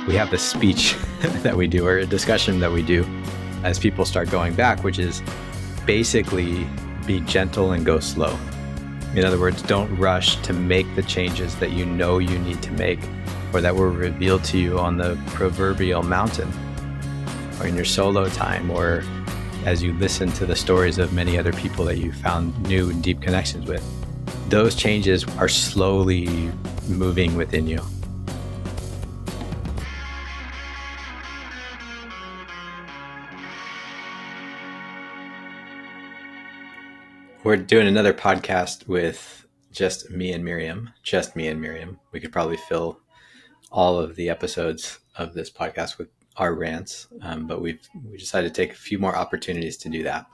we have a speech that we do, or a discussion that we do as people start going back, which is basically be gentle and go slow. In other words, don't rush to make the changes that you know you need to make, or that were revealed to you on the proverbial mountain, or in your solo time, or as you listen to the stories of many other people that you found new and deep connections with. Those changes are slowly moving within you. We're doing another podcast with just me and Miriam. We could probably fill all of the episodes of this podcast with our rants, but we decided to take a few more opportunities to do that.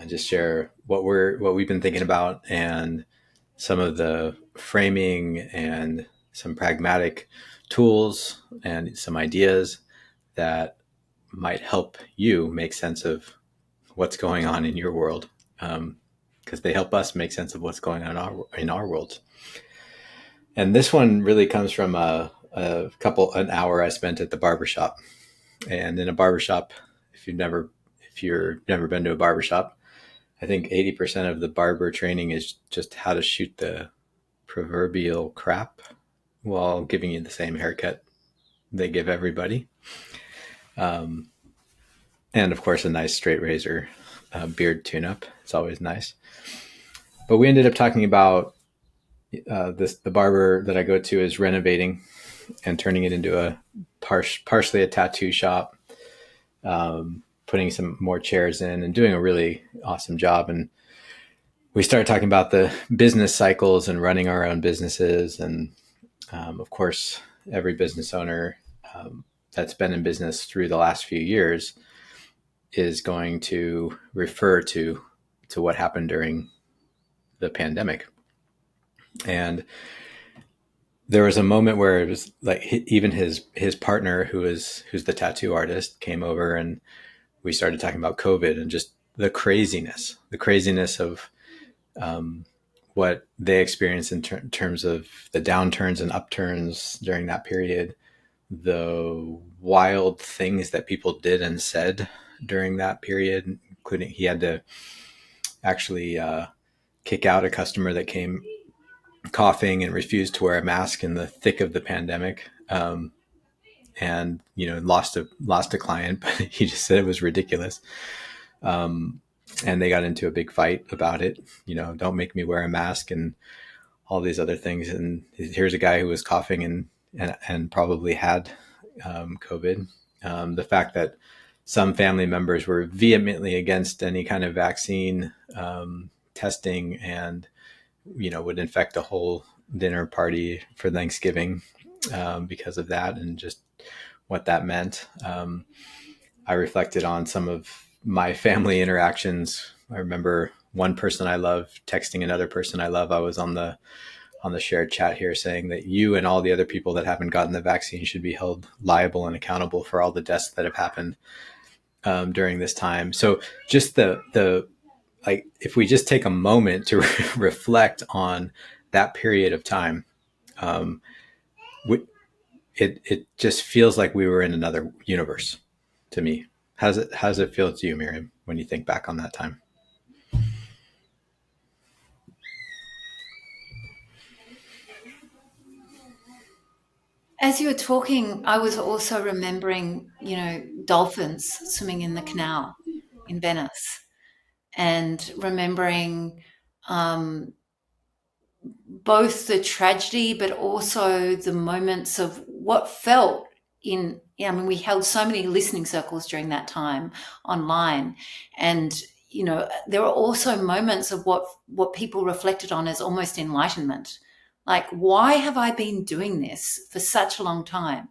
Just share what we've been thinking about, and some of the framing and some pragmatic tools and some ideas that might help you make sense of what's going on in your world, because they help us make sense of what's going on in our world. And this one really comes from an hour I spent at the barbershop. And in a barbershop, if you've never been to a barbershop, I think 80% of the barber training is just how to shoot the proverbial crap while giving you the same haircut they give everybody. And of course, a nice straight razor, beard tune-up. It's always nice. But we ended up talking about the barber that I go to is renovating and turning it into a partially a tattoo shop, putting some more chairs in and doing a really awesome job. And we started talking about the business cycles and running our own businesses. And of course, every business owner that's been in business through the last few years is going to refer to what happened during the pandemic. And there was a moment where it was like even his partner, who's the tattoo artist, came over, and we started talking about COVID and just the craziness of what they experienced in terms of the downturns and upturns during that period, the wild things that people did and said during that period, including he had to actually kick out a customer that came coughing and refused to wear a mask in the thick of the pandemic, and lost a client, but he just said it was ridiculous. And they got into a big fight about it. Don't make me wear a mask and all these other things. And here's a guy who was coughing and probably had COVID. The fact that some family members were vehemently against any kind of vaccine testing, and would infect a whole dinner party for Thanksgiving because of that, and just what that meant. I reflected on some of my family interactions. I remember one person I love texting another person I love. I was on the shared chat here saying that you and all the other people that haven't gotten the vaccine should be held liable and accountable for all the deaths that have happened during this time. So just like, if we just take a moment to reflect on that period of time, it just feels like we were in another universe to me. How does it feel to you, Miriam, when you think back on that time? As you were talking, I was also remembering, dolphins swimming in the canal in Venice, and remembering both the tragedy, but also the moments of what felt we held so many listening circles during that time online. And, there were also moments of what people reflected on as almost enlightenment. Like, why have I been doing this for such a long time?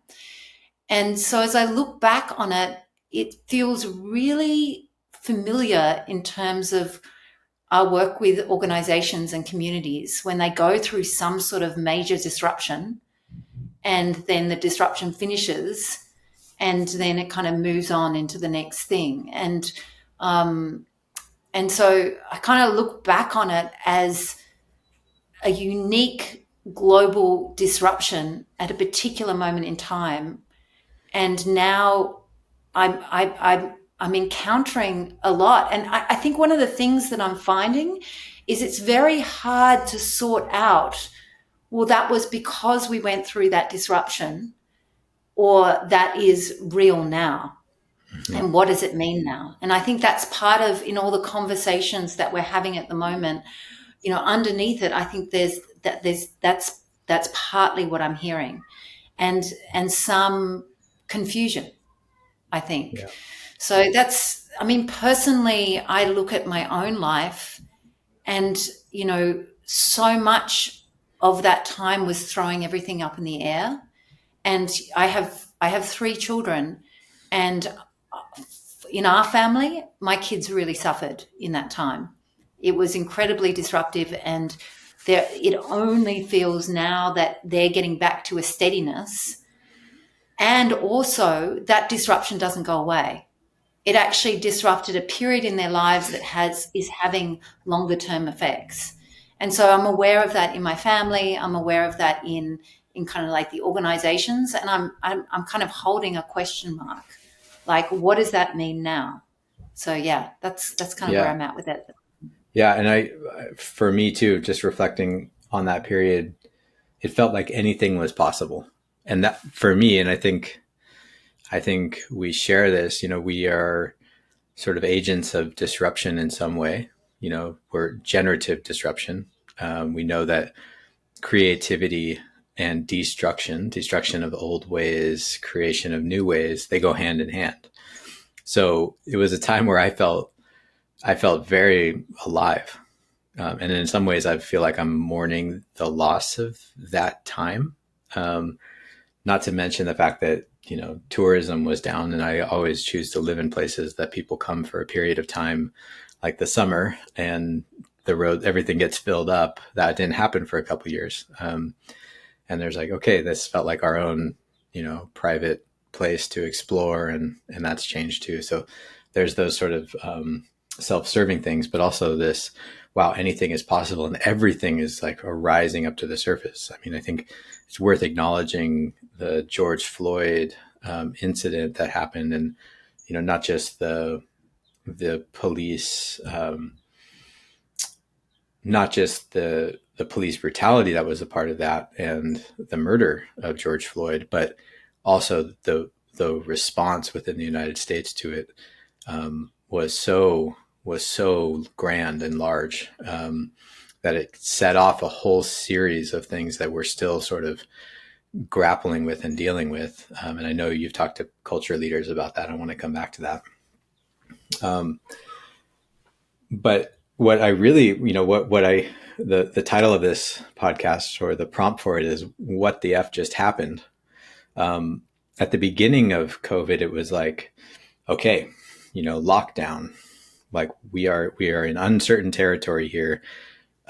And so as I look back on it, it feels really familiar in terms of our work with organizations and communities when they go through some sort of major disruption, and then the disruption finishes, and then it kind of moves on into the next thing. And so I kind of look back on it as a unique global disruption at a particular moment in time, and now I'm encountering a lot. And I think one of the things that I'm finding is it's very hard to sort out, well, that was because we went through that disruption, or that is real now. Mm-hmm. And what does it mean now? And I think that's part of, in all the conversations that we're having at the moment, underneath it, I think that's partly what I'm hearing, and some confusion, I think. Yeah. So personally, I look at my own life, and, so much of that time was throwing everything up in the air. And I have 3 children, and in our family, my kids really suffered in that time. It was incredibly disruptive, and it only feels now that they're getting back to a steadiness. And also, that disruption doesn't go away. It actually disrupted a period in their lives that is having longer term effects. And so I'm aware of that in my family. I'm aware of that in kind of like the organizations, and I'm kind of holding a question mark, like, what does that mean now? So yeah, that's kind of where Yeah. I'm at with it. Yeah. And for me too, just reflecting on that period, it felt like anything was possible. And that for me, and I think we share this, we are sort of agents of disruption in some way. We're generative disruption. We know that creativity and destruction of old ways, creation of new ways, they go hand in hand. So it was a time where I felt very alive. And in some ways, I feel like I'm mourning the loss of that time. Not to mention the fact that, tourism was down, and I always choose to live in places that people come for a period of time, like the summer, and the road, everything gets filled up. That didn't happen for a couple of years. And there's like, okay, this felt like our own, private place to explore, and that's changed too. So there's those sort of self-serving things, but also this, wow, anything is possible, and everything is like rising up to the surface. I mean, I think it's worth acknowledging the George Floyd incident that happened, and not just the police, not just the police brutality that was a part of that, and the murder of George Floyd, but also the response within the United States to it was so grand and large, that it set off a whole series of things that we're still sort of grappling with and dealing with. And I know you've talked to culture leaders about that. I want to come back to that. But what I really, the title of this podcast, or the prompt for it, is "What the F just happened?" At the beginning of COVID, it was like, okay, lockdown, like we are in uncertain territory here.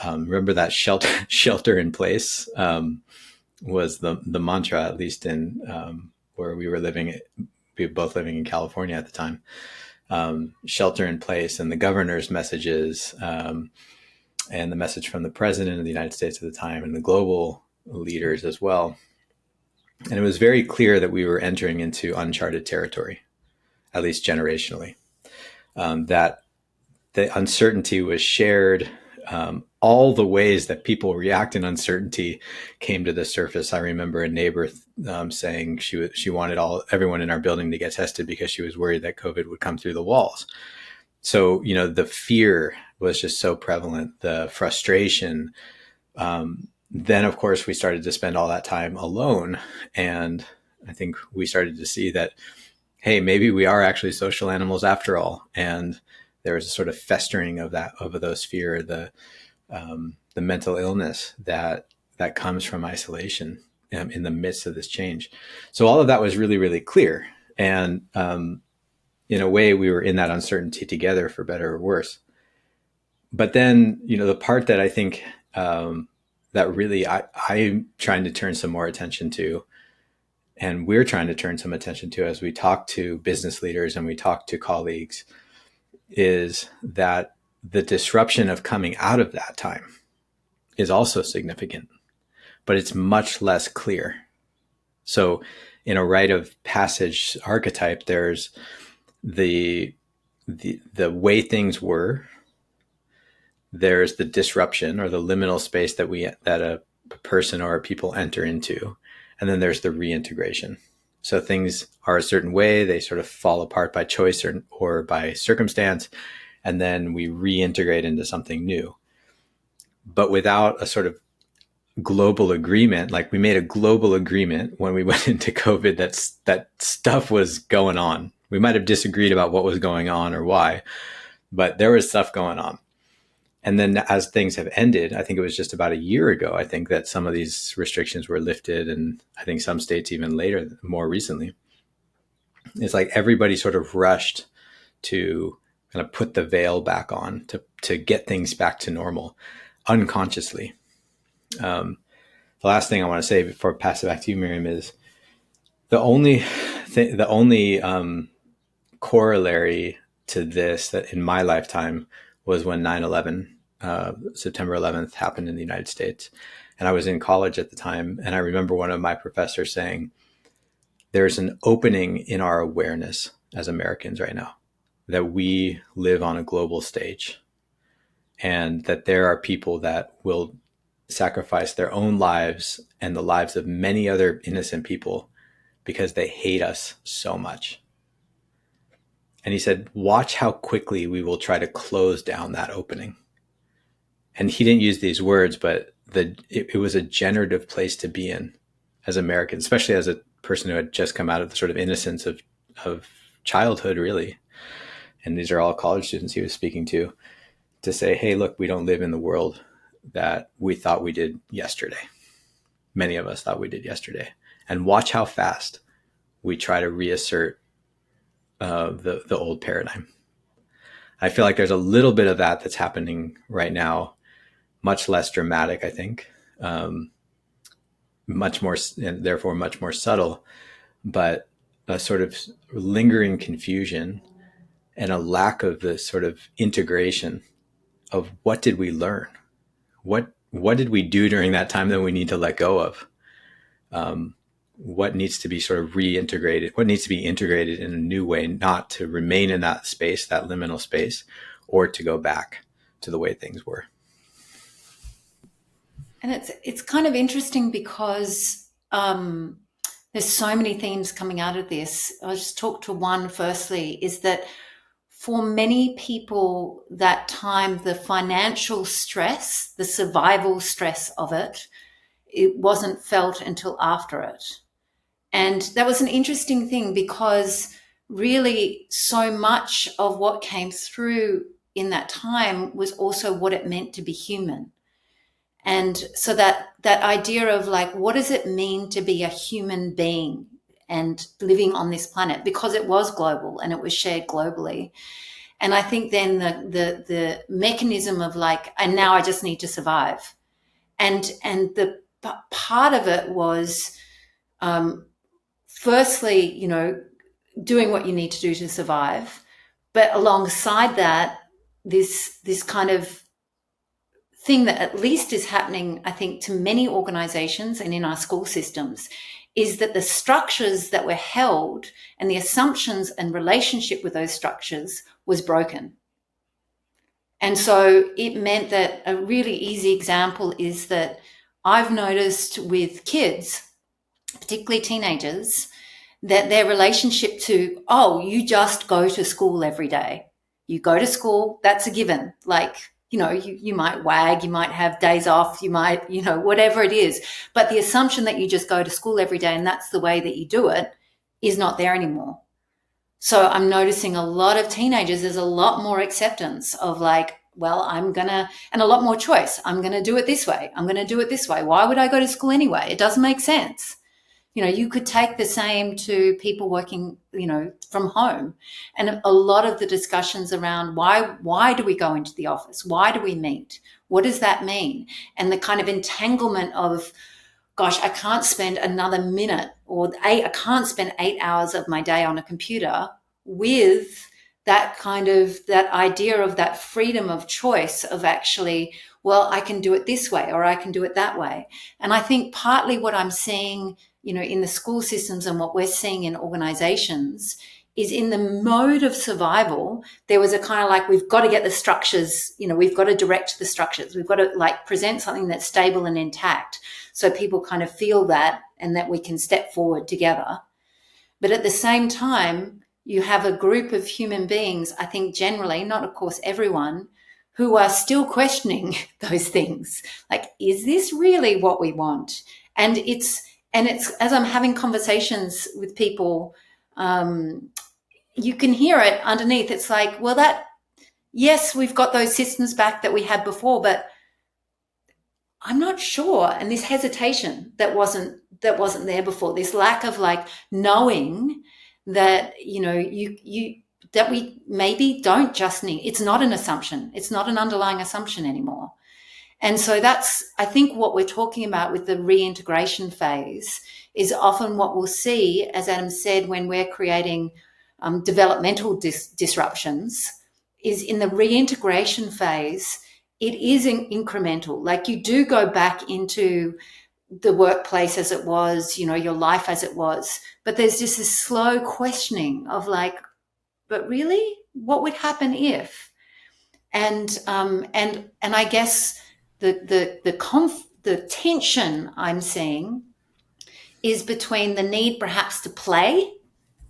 Remember that shelter in place was the mantra, at least in where we were living. We were both living in California at the time. Shelter in place, and the governor's messages, and the message from the president of the United States at the time, and the global leaders as well. And it was very clear that we were entering into uncharted territory, at least generationally. That the uncertainty was shared. All the ways that people react in uncertainty came to the surface. I remember a neighbor saying she wanted everyone in our building to get tested because she was worried that COVID would come through the walls. So, the fear was just so prevalent, the frustration. Then, of course, we started to spend all that time alone. And I think we started to see that, hey, maybe we are actually social animals after all. And there was a sort of festering of those fear, the mental illness that comes from isolation in the midst of this change. So all of that was really, really clear. And in a way, we were in that uncertainty together, for better or worse. But then, the part that I think that really I'm trying to turn some more attention to, and we're trying to turn some attention to as we talk to business leaders and we talk to colleagues, is that the disruption of coming out of that time is also significant. but it's much less clear. So in a rite of passage archetype, there's the way things were, there's the disruption or the liminal space that a person or a people enter into, and then there's the reintegration. So things are a certain way, they sort of fall apart by choice or by circumstance, and then we reintegrate into something new. But without a sort of global agreement, like we made a global agreement when we went into COVID that stuff was going on. We might have disagreed about what was going on or why, but there was stuff going on. And then as things have ended, I think it was just about a year ago, I think that some of these restrictions were lifted, and I think some states even later, more recently. It's like everybody sort of rushed to kind of put the veil back on to get things back to normal unconsciously. The last thing I want to say before I pass it back to you, Miriam, is the only corollary to this that in my lifetime was when 9/11, September 11th, happened in the United States. And I was in college at the time. And I remember one of my professors saying, there's an opening in our awareness as Americans right now, that we live on a global stage, and that there are people that will sacrifice their own lives and the lives of many other innocent people because they hate us so much. And he said, watch how quickly we will try to close down that opening. And he didn't use these words, but it was a generative place to be in as Americans, especially as a person who had just come out of the sort of innocence of childhood, really. And these are all college students he was speaking to say, hey, look, we don't live in the world that we thought we did yesterday. Many of us thought we did yesterday. And watch how fast we try to reassert the old paradigm. I feel like there's a little bit of that's happening right now, much less dramatic, I think, much more, and therefore much more subtle, but a sort of lingering confusion and a lack of the sort of integration of what did we learn? What did we do during that time that we need to let go of? What needs to be sort of reintegrated? What needs to be integrated in a new way, not to remain in that space, that liminal space, or to go back to the way things were. And it's kind of interesting because there's so many themes coming out of this. I'll just talk to one firstly, is that for many people that time, the financial stress, the survival stress of it wasn't felt until after it. And that was an interesting thing because really so much of what came through in that time was also what it meant to be human. And so that idea of like, what does it mean to be a human being and living on this planet? Because it was global and it was shared globally. And I think then the mechanism of like, and now I just need to survive. And the part of it was, firstly, doing what you need to do to survive. But alongside that, this kind of thing that at least is happening, I think, to many organizations and in our school systems, is that the structures that were held and the assumptions and relationship with those structures was broken. And so it meant that a really easy example is that I've noticed with kids, particularly teenagers, that their relationship to, oh, you just go to school every day. You go to school, that's a given. Like, you might wag, you might have days off, you might, whatever it is. But the assumption that you just go to school every day and that's the way that you do it is not there anymore. So I'm noticing a lot of teenagers, there's a lot more acceptance of like, well, and a lot more choice. I'm going to do it this way. I'm going to do it this way. Why would I go to school anyway? It doesn't make sense. You could take the same to people working, from home. And a lot of the discussions around why do we go into the office? Why do we meet? What does that mean? And the kind of entanglement of, gosh, I can't spend another minute I can't spend 8 hours of my day on a computer with that idea of that freedom of choice of actually, well, I can do it this way or I can do it that way. And I think partly what I'm seeing, in the school systems and what we're seeing in organizations is in the mode of survival, there was a kind of like, we've got to get the structures, we've got to direct the structures. We've got to like present something that's stable and intact so people kind of feel that and that we can step forward together. But at the same time, you have a group of human beings, I think generally, not of course everyone, who are still questioning those things. Like, is this really what we want? And it's as I'm having conversations with people, you can hear it underneath. It's like, well, yes, we've got those systems back that we had before, but I'm not sure. And this hesitation that wasn't there before, this lack of like knowing that, that we maybe don't just need, it's not an assumption. It's not an underlying assumption anymore. And so that's, I think what we're talking about with the reintegration phase is often what we'll see, as Adam said, when we're creating developmental disruptions, is in the reintegration phase, it is incremental. Like, you do go back into the workplace as it was, your life as it was, but there's just this slow questioning of like, but really, what would happen if? And I guess the tension I'm seeing is between the need perhaps to play,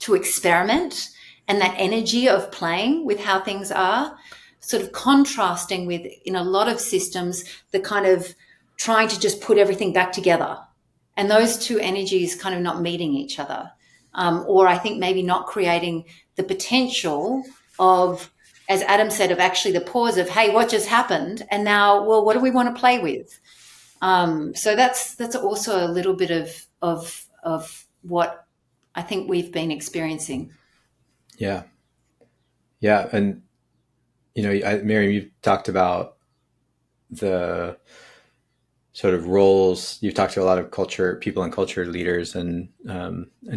to experiment, and that energy of playing with how things are, sort of contrasting with, in a lot of systems, the kind of trying to just put everything back together. And those two energies kind of not meeting each other. Or I think maybe not creating the potential of, as Adam said, of actually the pause of, hey, what just happened? And now, well, what do we want to play with? So that's also a little bit of what I think we've been experiencing. Yeah. Yeah. And, Miriam, you've talked about the sort of roles. You've talked to a lot of people and culture leaders and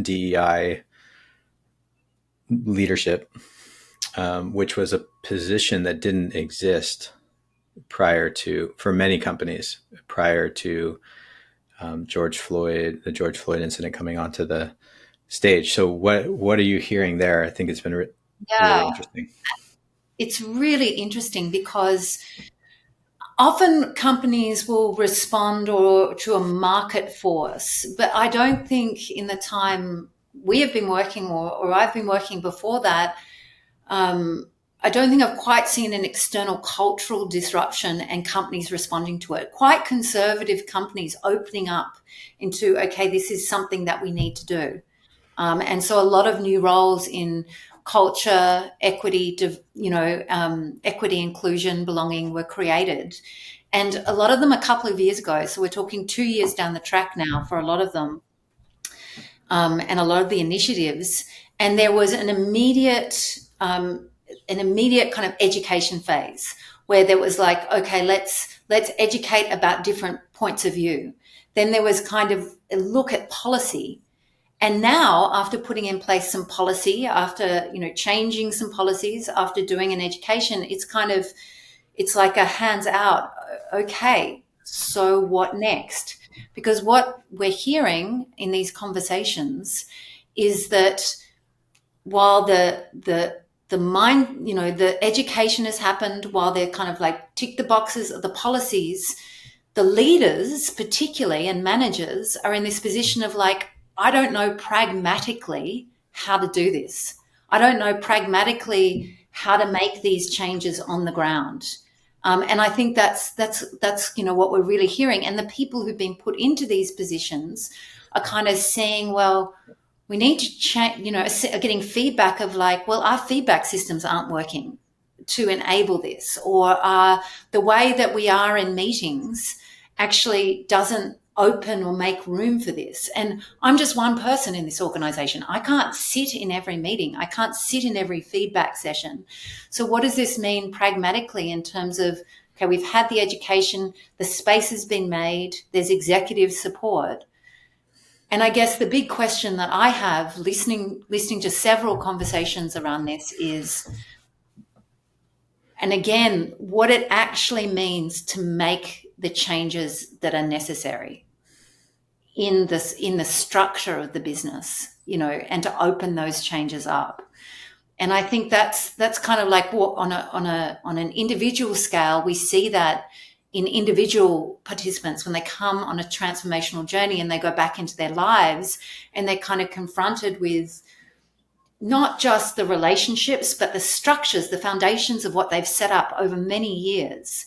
DEI leadership, which was a position that didn't exist for many companies prior to the George Floyd incident coming onto the stage. So what are you hearing there? I think it's been really interesting. It's really interesting because often companies will respond to a market force, but I don't think in the time we have been working or I've been working before that, I don't think I've quite seen an external cultural disruption and companies responding to it. Quite conservative companies opening up into, okay, this is something that we need to do. And so a lot of new roles in culture, equity, equity, inclusion, belonging were created. And a lot of them a couple of years ago. So we're talking 2 years down the track now for a lot of them, and a lot of the initiatives. And there was an immediate kind of education phase where there was like, okay, let's educate about different points of view. Then there was kind of a look at policy. And now, after putting in place some policy, after, changing some policies, after doing an education, it's like a hands out. Okay, so what next? Because what we're hearing in these conversations is that while the mind, the education has happened, while they're kind of like tick the boxes of the policies, the leaders particularly and managers are in this position of like, I don't know pragmatically how to do this. I don't know pragmatically how to make these changes on the ground. And I think that's what we're really hearing. And the people who've been put into these positions are kind of saying, well, we need to change, are getting feedback of like, well, our feedback systems aren't working to enable this, or the way that we are in meetings actually doesn't open or make room for this. And I'm just one person in this organization. I can't sit in every meeting. I can't sit in every feedback session. So what does this mean pragmatically in terms of, okay, we've had the education, the space has been made, there's executive support. And I guess the big question that I have listening to several conversations around this is, And again, what it actually means to make the changes that are necessary in the structure of the business, and to open those changes up. And I think that's kind of like what on an individual scale, we see that in individual participants when they come on a transformational journey and they go back into their lives and they're kind of confronted with not just the relationships, but the structures, the foundations of what they've set up over many years,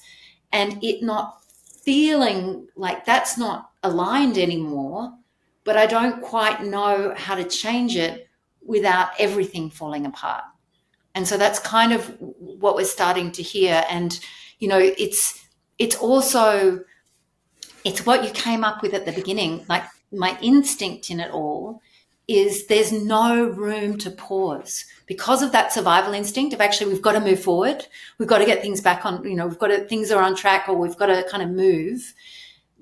and it not feeling like that's not aligned anymore, but I don't quite know how to change it without everything falling apart. And so that's kind of what we're starting to hear. And, it's also, it's what you came up with at the beginning. Like, my instinct in it all is there's no room to pause because of that survival instinct of actually we've got to move forward. We've got to get things back on, things are on track, or we've got to kind of move.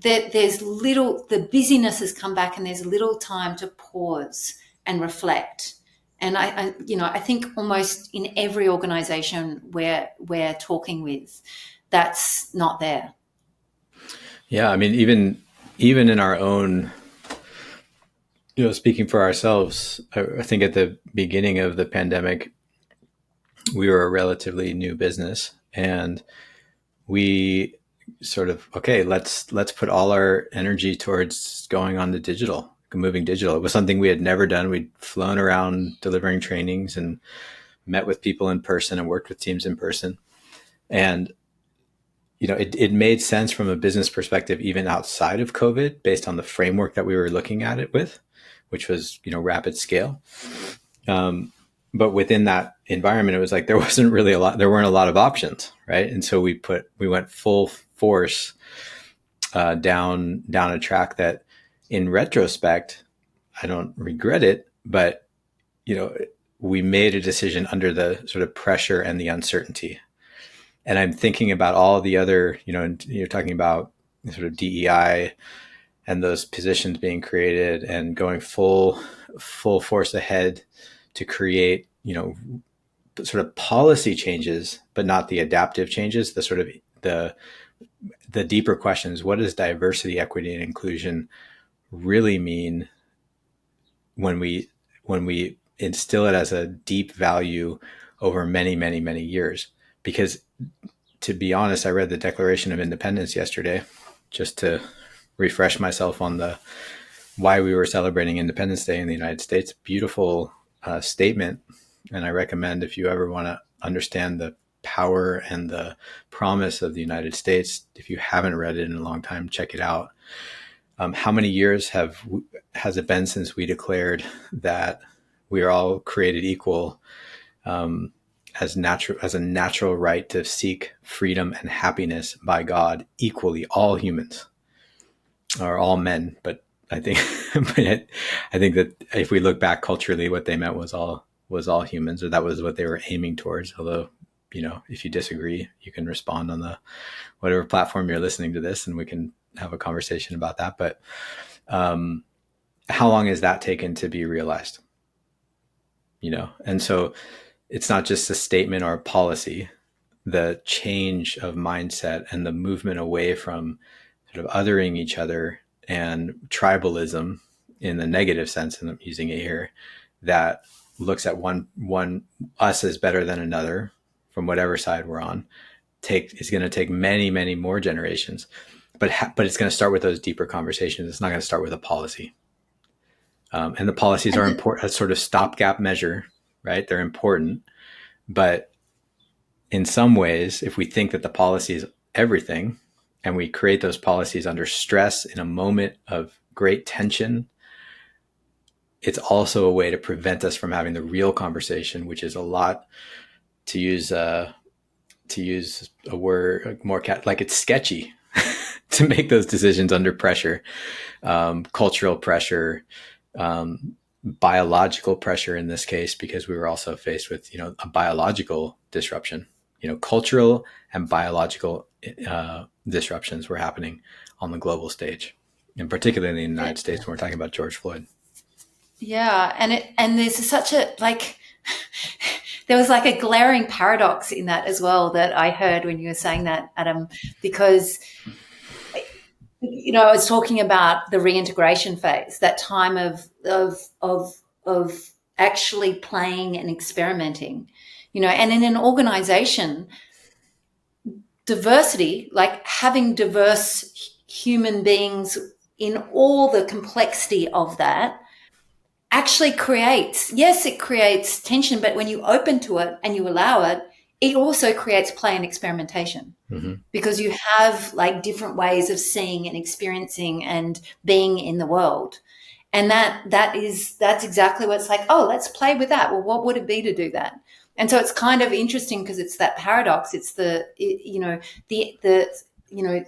There's little, the busyness has come back and there's little time to pause and reflect. And I think almost in every organization where we're talking with, that's not there. Yeah, I mean, even in our own, speaking for ourselves, I think at the beginning of the pandemic, we were a relatively new business, and we sort of, okay, let's put all our energy towards going on to digital, moving digital. It was something we had never done. We'd flown around delivering trainings and met with people in person and worked with teams in person. And it made sense from a business perspective, even outside of COVID, based on the framework that we were looking at it with, which was, rapid scale. But within that environment, it was like there weren't a lot of options, right? And so we went full force down a track that, in retrospect, I don't regret it, but we made a decision under the sort of pressure and the uncertainty. And I'm thinking about all the other, and you're talking about sort of DEI and those positions being created and going full force ahead to create, sort of policy changes, but not the adaptive changes, the sort of the deeper questions. What does diversity, equity, and inclusion really mean when we instill it as a deep value over many, many, many years? Because, to be honest, I read the Declaration of Independence yesterday just to refresh myself on why we were celebrating Independence Day in the United States. Beautiful statement. And I recommend, if you ever want to understand the power and the promise of the United States, if you haven't read it in a long time, check it out. How many years has it been since we declared that we are all created equal, as a natural right to seek freedom and happiness by God equally, all humans, or all men? But I think that if we look back culturally, what they meant was all humans, or that was what they were aiming towards. Although, if you disagree, you can respond on the whatever platform you're listening to this, and we can have a conversation about that. But how long has that taken to be realized? And so it's not just a statement or a policy. The change of mindset and the movement away from sort of othering each other and tribalism, in the negative sense, and I'm using it here, that looks at one us as better than another from whatever side we're on, is going to take many, many more generations. But it's going to start with those deeper conversations. It's not going to start with a policy. And the policies are important, a sort of stopgap measure, right? They're important. But in some ways, if we think that the policy is everything, and we create those policies under stress in a moment of great tension, it's also a way to prevent us from having the real conversation, which is a lot, to use a word more like it's sketchy to make those decisions under pressure, cultural pressure, biological pressure in this case, because we were also faced with, a biological disruption. Cultural and biological disruptions were happening on the global stage, and particularly in the United States when we're talking about George Floyd. Yeah, and there's such a, like, there was like a glaring paradox in that as well that I heard when you were saying that, Adam, because I was talking about the reintegration phase, that time of actually playing and experimenting, and in an organization, diversity, like having diverse human beings in all the complexity of that, actually it creates tension, but when you open to it and you allow it, it also creates play and experimentation. Mm-hmm. Because you have like different ways of seeing and experiencing and being in the world. And that's exactly what it's like. Oh, let's play with that. Well, what would it be to do that? And so it's kind of interesting because it's that paradox. It's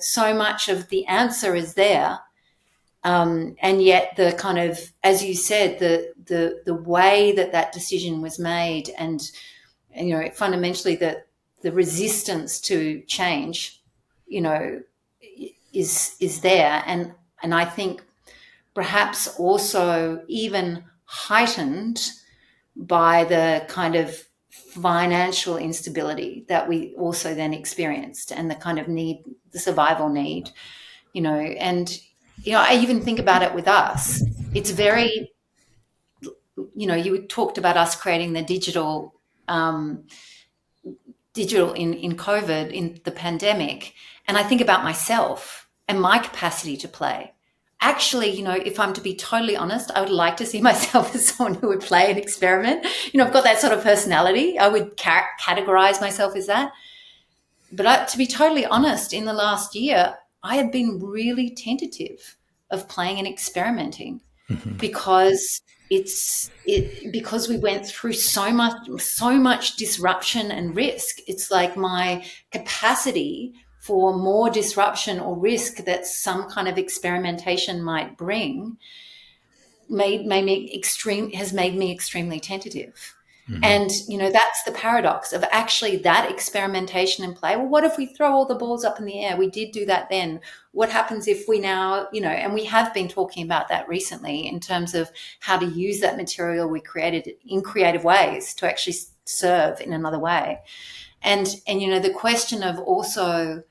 so much of the answer is there. And yet the kind of, as you said, the way that decision was made, and fundamentally the resistance to change, is there, and I think perhaps also even heightened by the kind of financial instability that we also then experienced, and the kind of need, the survival need, and I even think about it with us. It's very, you talked about us creating the digital in COVID, in the pandemic. And I think about myself and my capacity to play. Actually, if I'm to be totally honest, I would like to see myself as someone who would play and experiment. I've got that sort of personality. I would categorize myself as that. But to be totally honest, in the last year, I have been really tentative of playing and experimenting, Mm-hmm. because because we went through so much disruption and risk. It's like my capacity for more disruption or risk that some kind of experimentation might bring has made me extremely tentative. Mm-hmm. And, that's the paradox of actually that experimentation and play. Well, what if we throw all the balls up in the air? We did do that then. What happens if we now, and we have been talking about that recently in terms of how to use that material we created in creative ways to actually serve in another way. And the question of also,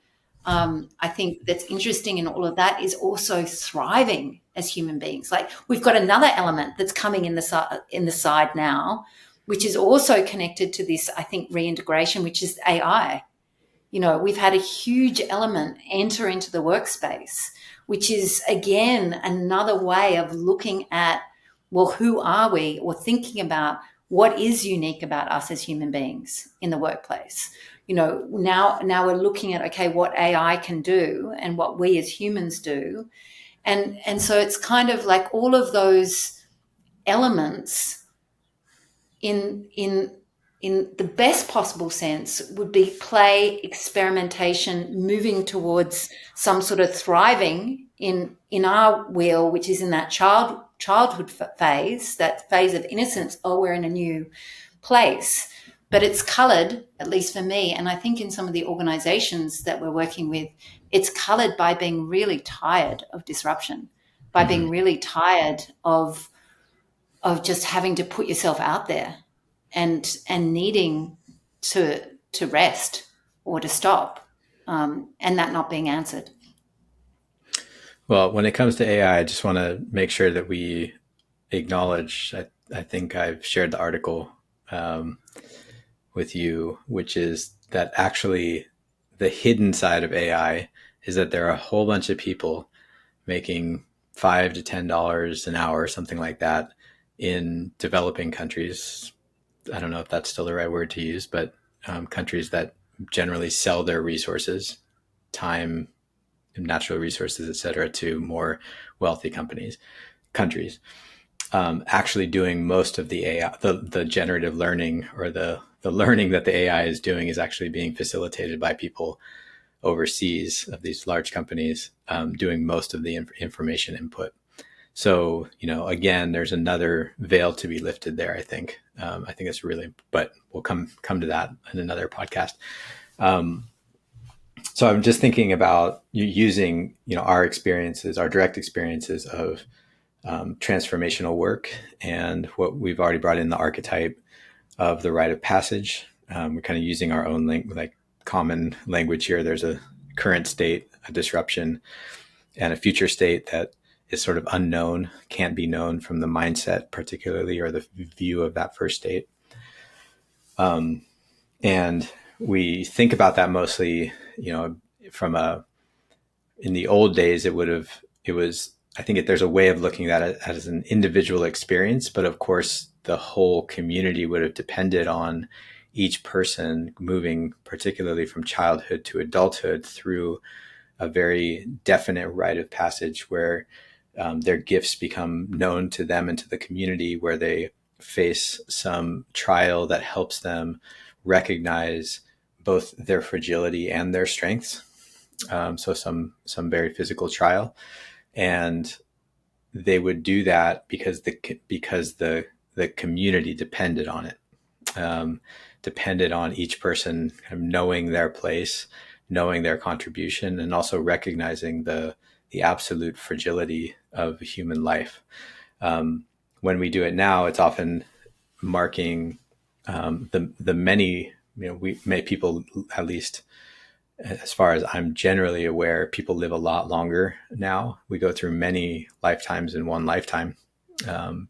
I think that's interesting in all of that is also thriving as human beings. Like, we've got another element that's coming in the side now, which is also connected to this, I think, reintegration, which is AI. We've had a huge element enter into the workspace, which is, again, another way of looking at, well, who are we? Or thinking about what is unique about us as human beings in the workplace. Now we're looking at, okay, what AI can do and what we as humans do. And so it's kind of like all of those elements in the best possible sense would be play, experimentation, moving towards some sort of thriving in our wheel, which is in that childhood phase, that phase of innocence. Oh, we're in a new place. But it's coloured, at least for me, and I think in some of the organisations that we're working with, it's coloured by being really tired of disruption, by Mm-hmm. being really tired of just having to put yourself out there and needing to rest or to stop, and that not being answered. Well, when it comes to AI, I just want to make sure that we acknowledge, I think I've shared the article with you, which is that actually the hidden side of AI is that there are a whole bunch of people making $5 to $10 an hour, something like that, in developing countries. I don't know if that's still the right word to use, but countries that generally sell their resources, time, natural resources, et cetera, to more wealthy countries, actually doing most of the AI, the generative learning, or the learning that the AI is doing is actually being facilitated by people overseas of these large companies, doing most of the information input. So, again, there's another veil to be lifted there. I think it's really, but we'll come to that in another podcast. So I'm just thinking about using, our experiences, our direct experiences of transformational work, and what we've already brought in, the archetype, of the rite of passage. We're kind of using our own common language here. There's a current state, a disruption, and a future state that is sort of unknown, can't be known from the mindset, particularly, or the view of that first state. And we think about that mostly, from in the old days, there's a way of looking at it as an individual experience, but of course the whole community would have depended on each person moving, particularly from childhood to adulthood, through a very definite rite of passage where their gifts become known to them and to the community, where they face some trial that helps them recognize both their fragility and their strengths. So some very physical trial, and they would do that because the community depended on it, depended on each person kind of knowing their place, knowing their contribution, and also recognizing the absolute fragility of human life. When we do it now, it's often marking the many, people, at least as far as I'm generally aware, people live a lot longer now. We go through many lifetimes in one lifetime,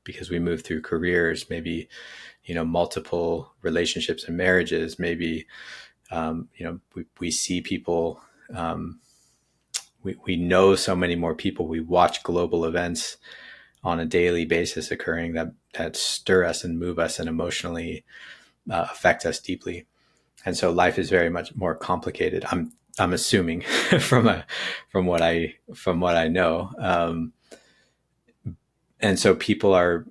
because we move through careers, maybe, multiple relationships and marriages, maybe, we see people, we know so many more people. We watch global events on a daily basis occurring that stir us and move us and emotionally affect us deeply. And so life is very much more complicated. I'm assuming from what I know. And so people are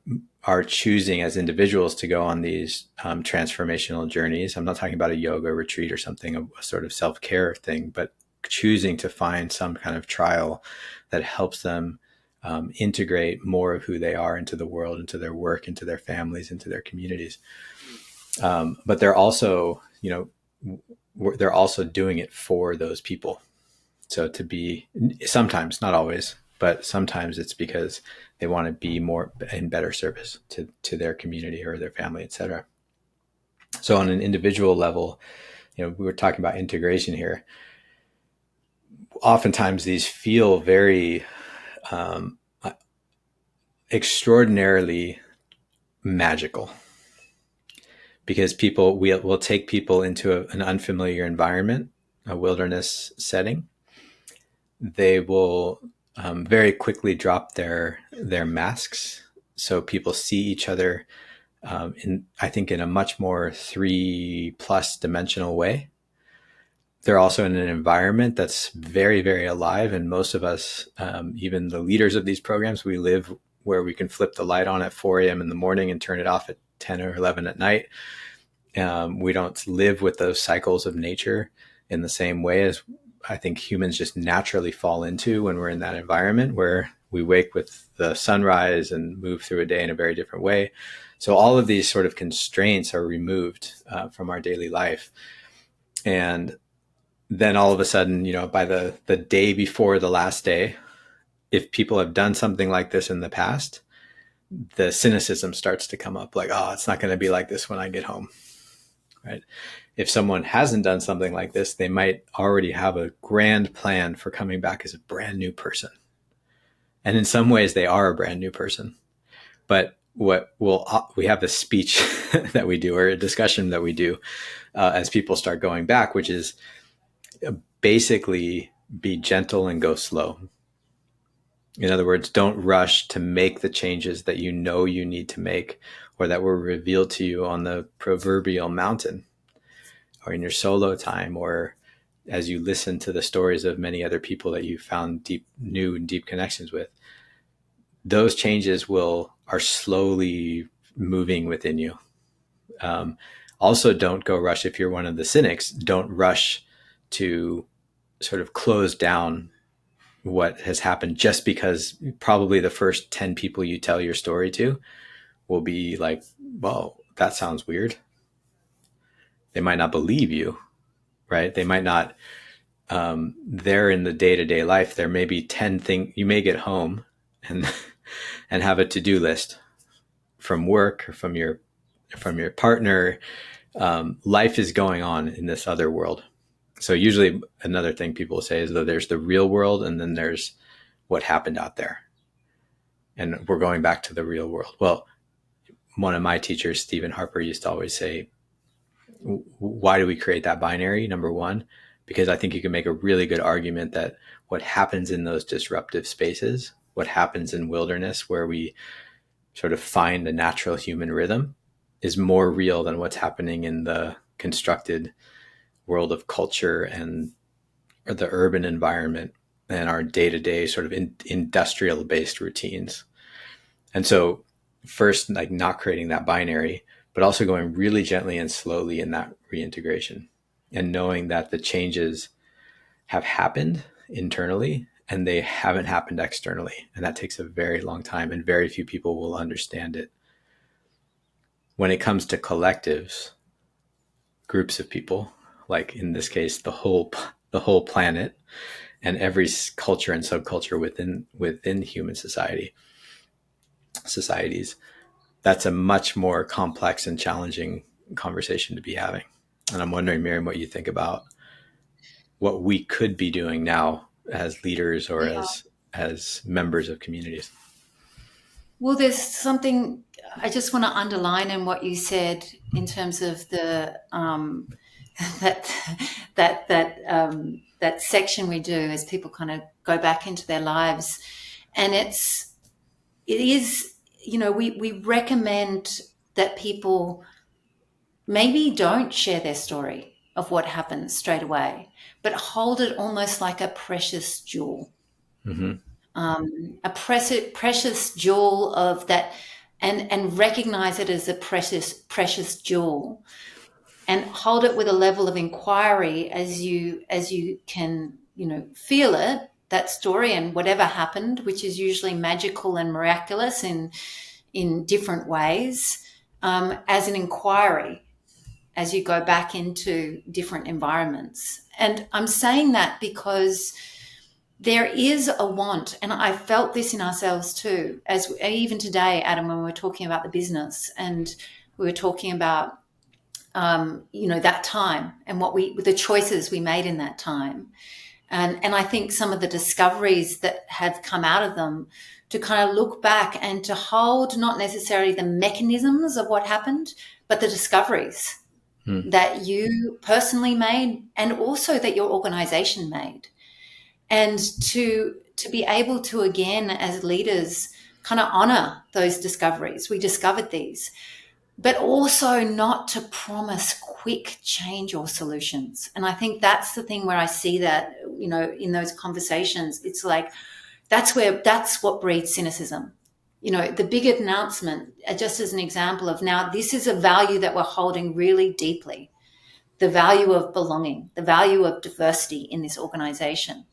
choosing as individuals to go on these transformational journeys. I'm not talking about a yoga retreat or something, a sort of self-care thing, but choosing to find some kind of trial that helps them integrate more of who they are into the world, into their work, into their families, into their communities. But they're also, they're also doing it for those people. So sometimes, not always, but sometimes it's because they want to be more in better service to their community or their family, et cetera. So on an individual level, we were talking about integration here. Oftentimes these feel very extraordinarily magical, because we'll take people into an unfamiliar environment, a wilderness setting. They will very quickly drop their masks, so people see each other in a much more 3+ dimensional way. They're also in an environment that's very, very alive, and most of us, even the leaders of these programs, we live where we can flip the light on at 4 a.m. in the morning and turn it off at 10 or 11 at night. We don't live with those cycles of nature in the same way as I think humans just naturally fall into when we're in that environment, where we wake with the sunrise and move through a day in a very different way. So all of these sort of constraints are removed from our daily life. And then all of a sudden, by the day before the last day, if people have done something like this in the past, the cynicism starts to come up, like, oh, it's not going to be like this when I get home. Right? If someone hasn't done something like this, they might already have a grand plan for coming back as a brand new person. And in some ways they are a brand new person. But we have a speech that we do, or a discussion that we do as people start going back, which is basically be gentle and go slow. In other words, don't rush to make the changes that you need to make, or that were revealed to you on the proverbial mountain, or in your solo time, or as you listen to the stories of many other people that you found new and deep connections with. Those changes are slowly moving within you. Also, don't go rush. If you're one of the cynics, don't rush to sort of close down what has happened, just because probably the first 10 people you tell your story to will be like, well, that sounds weird. They might not believe you, right? They might not, they're in the day-to-day life. There may be 10 things. You may get home and have a to-do list from work or from your from your partner. Life is going on in this other world. So usually another thing people say is that there's the real world and then there's what happened out there. And we're going back to the real world. Well, one of my teachers, Stephen Harper, used to always say, why do we create that binary? Number one, because I think you can make a really good argument that what happens in those disruptive spaces, what happens in wilderness where we sort of find a natural human rhythm, is more real than what's happening in the constructed world of culture and or the urban environment and our day-to-day sort of industrial based routines. And so first, like not creating that binary, but also going really gently and slowly in that reintegration and knowing that the changes have happened internally and they haven't happened externally. And that takes a very long time and very few people will understand it. When it comes to collectives, groups of people, like in this case, the whole planet and every culture and subculture within human societies, that's a much more complex and challenging conversation to be having. And I'm wondering, Miriam, what you think about what we could be doing now as leaders or Yeah. as members of communities. Well, there's something I just want to underline in what you said in terms of the that that section we do as people kind of go back into their lives, and it is, you know, we recommend that people maybe don't share their story of what happens straight away, but hold it almost like a precious jewel, Mm-hmm. a precious jewel of that, and recognize it as a precious jewel, and hold it with a level of inquiry as you can, you know, feel it, that story and whatever happened, which is usually magical and miraculous in different ways, as an inquiry as you go back into different environments. And I'm saying that because there is a want, and I felt this in ourselves too, as even today, Adam, when we were talking about the business and we were talking about, you know, that time and the choices we made in that time. And I think some of the discoveries that have come out of them, to kind of look back and to hold not necessarily the mechanisms of what happened, but the discoveries Mm. that you personally made and also that your organization made. And to be able to, again, as leaders, kind of honor those discoveries. We discovered these, but also not to promise quick change or solutions. And I think that's the thing where I see that, you know, in those conversations, it's like, that's what breeds cynicism. You know, the big announcement, just as an example of, now this is a value that we're holding really deeply, the value of belonging, the value of diversity in this organization.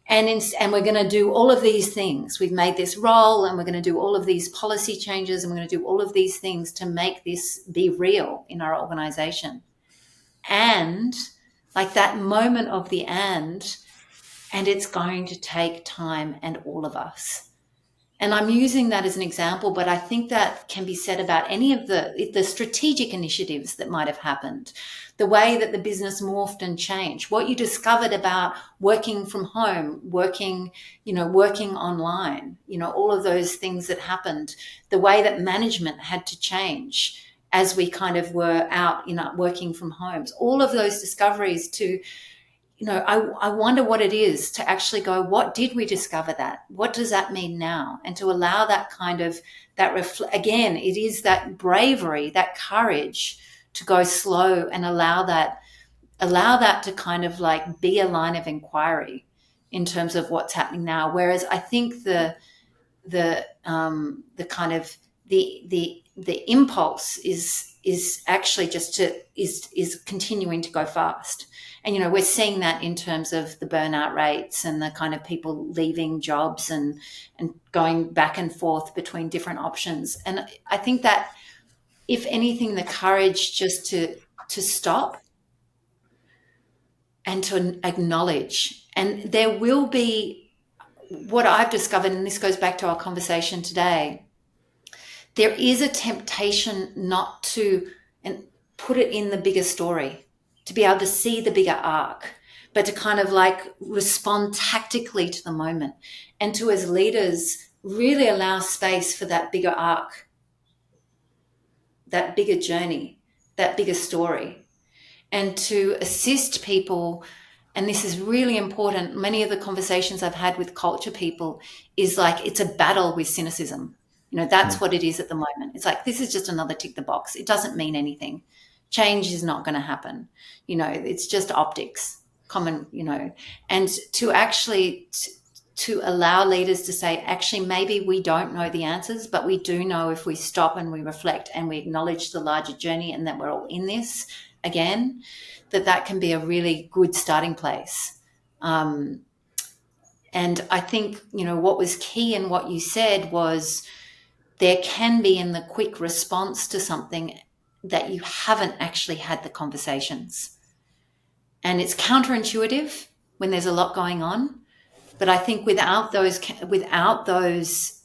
And we're going to do all of these things. We've made this role, and we're going to do all of these policy changes, and we're going to do all of these things to make this be real in our organization. And like that moment of the and it's going to take time and all of us. And I'm using that as an example, but I think that can be said about any of the strategic initiatives that might have happened, the way that the business morphed and changed, what you discovered about working from home, working online, you know, all of those things that happened, the way that management had to change as we kind of were out, you know, working from homes, all of those discoveries to, you know, I wonder what it is to actually go, what did we discover that? What does that mean now? And to allow that kind of, again, it is that bravery, that courage to go slow and allow that to kind of like be a line of inquiry in terms of what's happening now. Whereas I think the kind of the impulse is actually just is continuing to go fast. And, you know, we're seeing that in terms of the burnout rates and the kind of people leaving jobs and going back and forth between different options. And I think that, if anything, the courage just to stop and to acknowledge. And there will be, what I've discovered, and this goes back to our conversation today, there is a temptation not to and put it in the bigger story, to be able to see the bigger arc, but to kind of like respond tactically to the moment, and to, as leaders, really allow space for that bigger arc, that bigger journey, that bigger story, and to assist people. And this is really important. Many of the conversations I've had with culture people is like, it's a battle with cynicism. That's Mm. what it is at the moment. It's like, this is just another tick the box. It doesn't mean anything. Change is not going to happen. It's just optics, common, and to actually to allow leaders to say, actually, maybe we don't know the answers, but we do know if we stop and we reflect and we acknowledge the larger journey and that we're all in this again, that can be a really good starting place. And I think, what was key in what you said was there can be in the quick response to something that you haven't actually had the conversations. And it's counterintuitive when there's a lot going on. But I think without those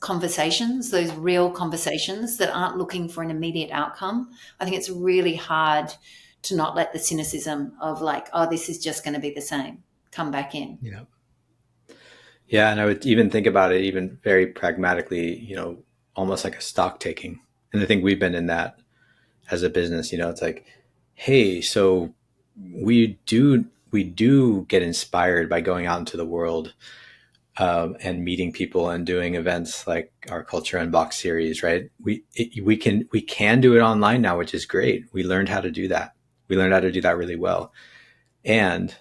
conversations, those real conversations that aren't looking for an immediate outcome, I think it's really hard to not let the cynicism of like, oh, this is just going to be the same, come back in. Yeah. Yeah. And I would even think about it even very pragmatically, almost like a stock taking. And I think we've been in that as a business. It's like, hey, so we do get inspired by going out into the world, and meeting people and doing events like our Culture Unboxed series, right? We can do it online now, which is great. We learned how to do that. We learned how to do that really well. And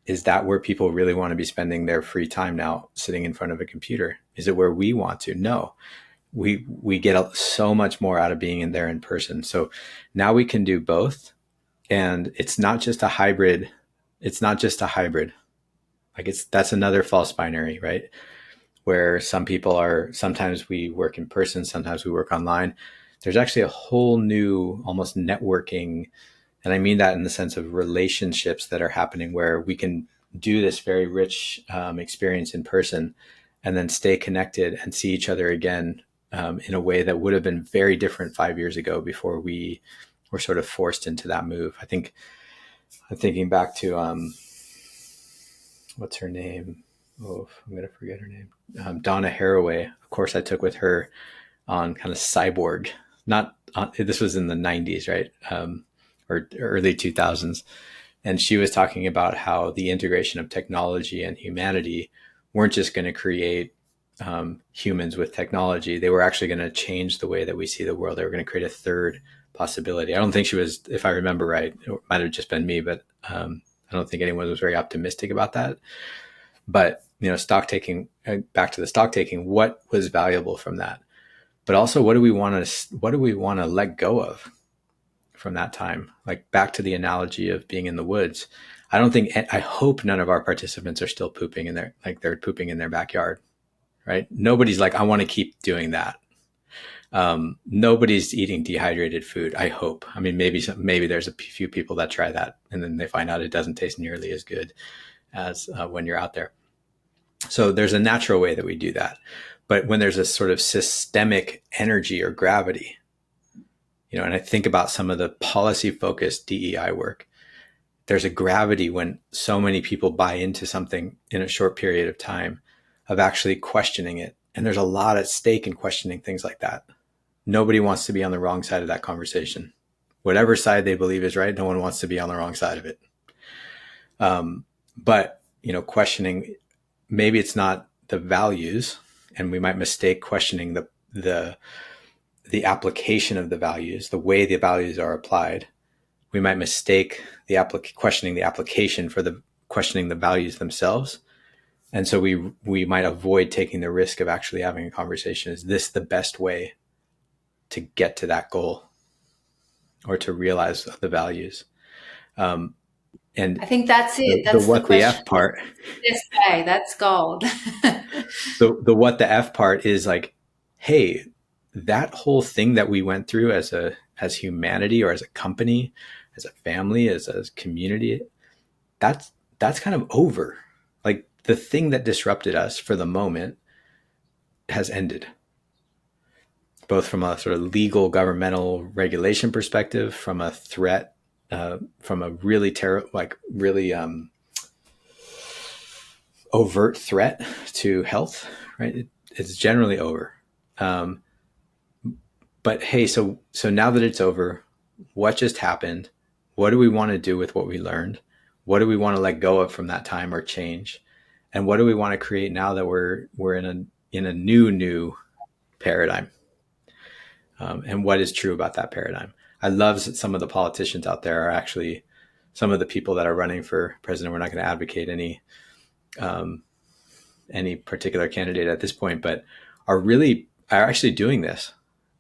is that where people really want to be spending their free time now, sitting in front of a computer? Is it where we want to? No. We get so much more out of being in there in person. So now we can do both, and it's not just a hybrid. It's not just a hybrid. Like that's another false binary, right? Where sometimes we work in person, sometimes we work online. There's actually a whole new almost networking. And I mean that in the sense of relationships that are happening where we can do this very rich experience in person and then stay connected and see each other again, in a way that would have been very different 5 years ago before we were sort of forced into that move. I think I'm thinking back to, what's her name? Oh, I'm going to forget her name. Donna Haraway. Of course, I took with her on kind of cyborg. Not this was in the 90s, right? Or early 2000s. And she was talking about how the integration of technology and humanity weren't just going to create humans with technology. They were actually going to change the way that we see the world. They were going to create a third possibility. I don't think she was, if I remember right, it might have just been me, but I don't think anyone was very optimistic about that. But stock taking, back to the stock taking, what was valuable from that? But also, what do we want to let go of from that time? Like back to the analogy of being in the woods. I hope none of our participants are still pooping in they're pooping in their backyard, right? Nobody's like, I want to keep doing that. Nobody's eating dehydrated food. I hope. I mean, maybe there's a few people that try that and then they find out it doesn't taste nearly as good as when you're out there. So there's a natural way that we do that. But when there's a sort of systemic energy or gravity, and I think about some of the policy focused DEI work, there's a gravity when so many people buy into something in a short period of time of actually questioning it. And there's a lot at stake in questioning things like that. Nobody wants to be on the wrong side of that conversation. Whatever side they believe is right, no one wants to be on the wrong side of it. But, questioning, maybe it's not the values, and we might mistake questioning the application of the values, the way the values are applied. We might mistake questioning the application for the questioning the values themselves. And so we might avoid taking the risk of actually having a conversation. Is this the best way to get to that goal or to realize the values? And I think that's it. the That's the what the question. F part, Yes, hey, that's gold. the what the F part is like, hey, that whole thing that we went through as humanity or as a company, as a family, as a community, that's kind of over. Like the thing that disrupted us for the moment has ended. both from a sort of legal governmental regulation perspective, from a threat, from a really really overt threat to health, right? It's generally over. Um, but hey, so now that it's over, what just happened? What do we want to do with what we learned? What do we want to let go of from that time or change? And what do we want to create now that we're in a new paradigm? And what is true about that paradigm? I love that some of the politicians out there are actually some of the people that are running for president. We're not going to advocate any particular candidate at this point, but are actually doing this.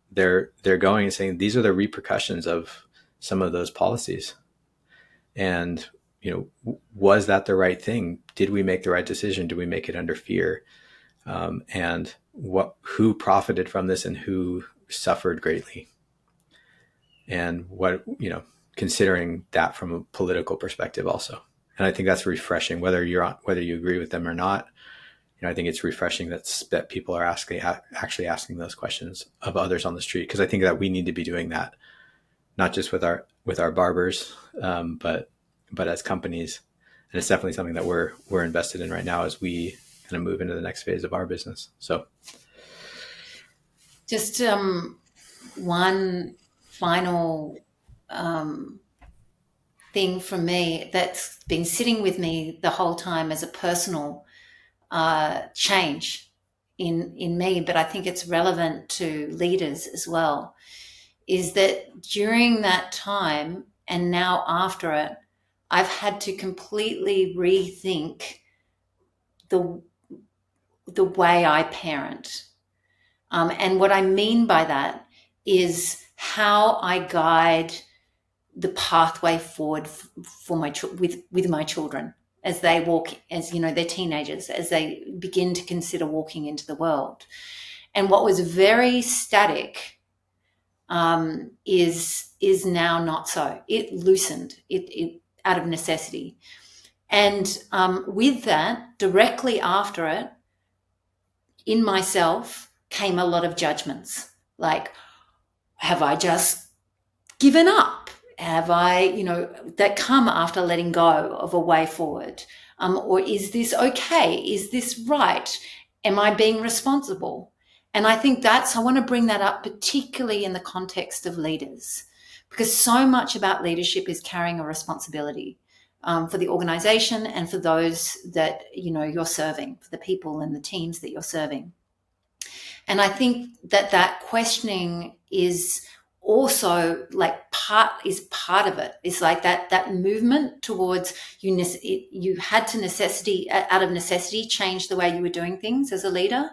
They're going and saying these are the repercussions of some of those policies. And was that the right thing? Did we make the right decision? Did we make it under fear? And who profited from this and who suffered greatly? And considering that from a political perspective also. And I think that's refreshing, whether you agree with them or not. I think it's refreshing that people are actually asking those questions of others on the street, because I think that we need to be doing that, not just with our barbers, but as companies. And it's definitely something that we're invested in right now as we kind of move into the next phase of our business. So, just one final thing from me that's been sitting with me the whole time as a personal change in me, but I think it's relevant to leaders as well, is that during that time and now after it, I've had to completely rethink the way I parent. And what I mean by that is how I guide the pathway forward for with my children as they walk, as they're teenagers, as they begin to consider walking into the world. And what was very static is now not so. It loosened it out of necessity. And with that, directly after it, in myself came a lot of judgments, like, have I just given up? Have I, that come after letting go of a way forward? Or is this okay? Is this right? Am I being responsible? And I think I want to bring that up, particularly in the context of leaders, because so much about leadership is carrying a responsibility for the organization and for those that, you're serving, for the people and the teams that you're serving. And I think that questioning is also like part of it. It's like that movement towards you had to out of necessity change the way you were doing things as a leader.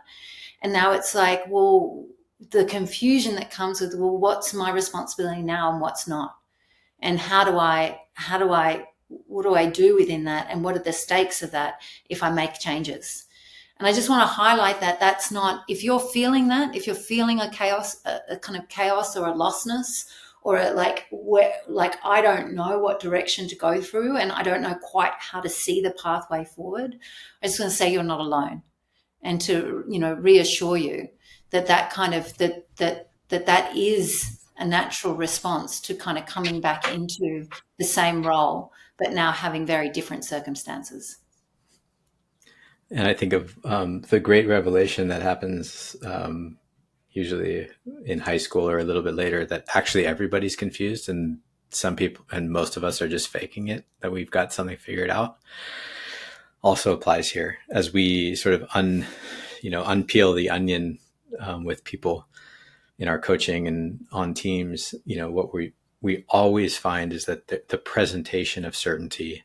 And now it's like, well, the confusion that comes with, well, what's my responsibility now and what's not? And what do I do within that? And what are the stakes of that if I make changes? And I just want to highlight that that's not, if you're feeling a chaos, a kind of chaos or a lostness, or I don't know what direction to go through and I don't know quite how to see the pathway forward, I just want to say you're not alone, and to, reassure you that kind of, that is a natural response to kind of coming back into the same role, but now having very different circumstances. and I think of the great revelation that happens usually in high school or a little bit later, that actually everybody's confused, and some people and most of us are just faking it, that we've got something figured out. Also applies here as we sort of unpeel the onion with people in our coaching and on teams. What we always find is that the presentation of certainty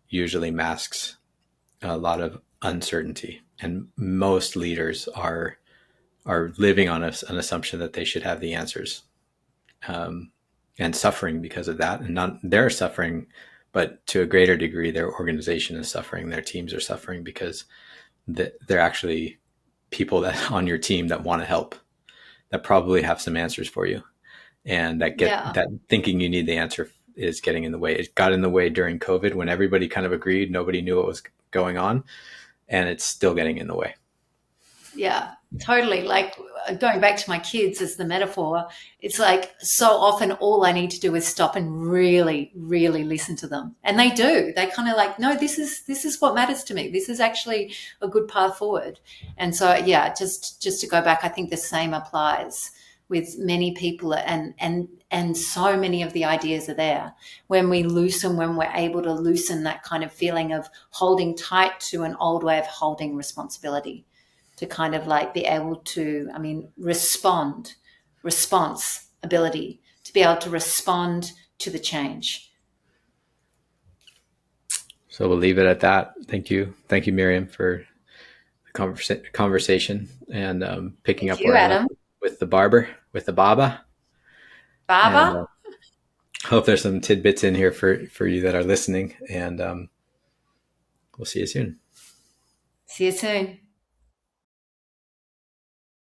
usually masks a lot of uncertainty, and most leaders are living on an assumption that they should have the answers, and suffering because of that. And not they're suffering, but to a greater degree, their organization is suffering. Their teams are suffering because they're actually people that on your team that want to help, that probably have some answers for you, and that thinking you need the answer is getting in the way. It got in the way during COVID when everybody kind of agreed, nobody knew what was going on, and it's still getting in the way. Yeah, totally. Like going back to my kids as the metaphor, it's like so often all I need to do is stop and really, really listen to them. And they do. They kind of like, no, this is what matters to me. This is actually a good path forward. And so yeah, just to go back, I think the same applies with many people, and so many of the ideas are there. When we're able to loosen that kind of feeling of holding tight to an old way of holding responsibility, to kind of like be able to, I mean, response ability, to be able to respond to the change. So we'll leave it at that. Thank you, Miriam, for the conversation and picking Thank up you, where I left Adam. with the barber, with the Baba, and Baba, hope there's some tidbits in here for you that are listening. And we'll see you soon. see you soon.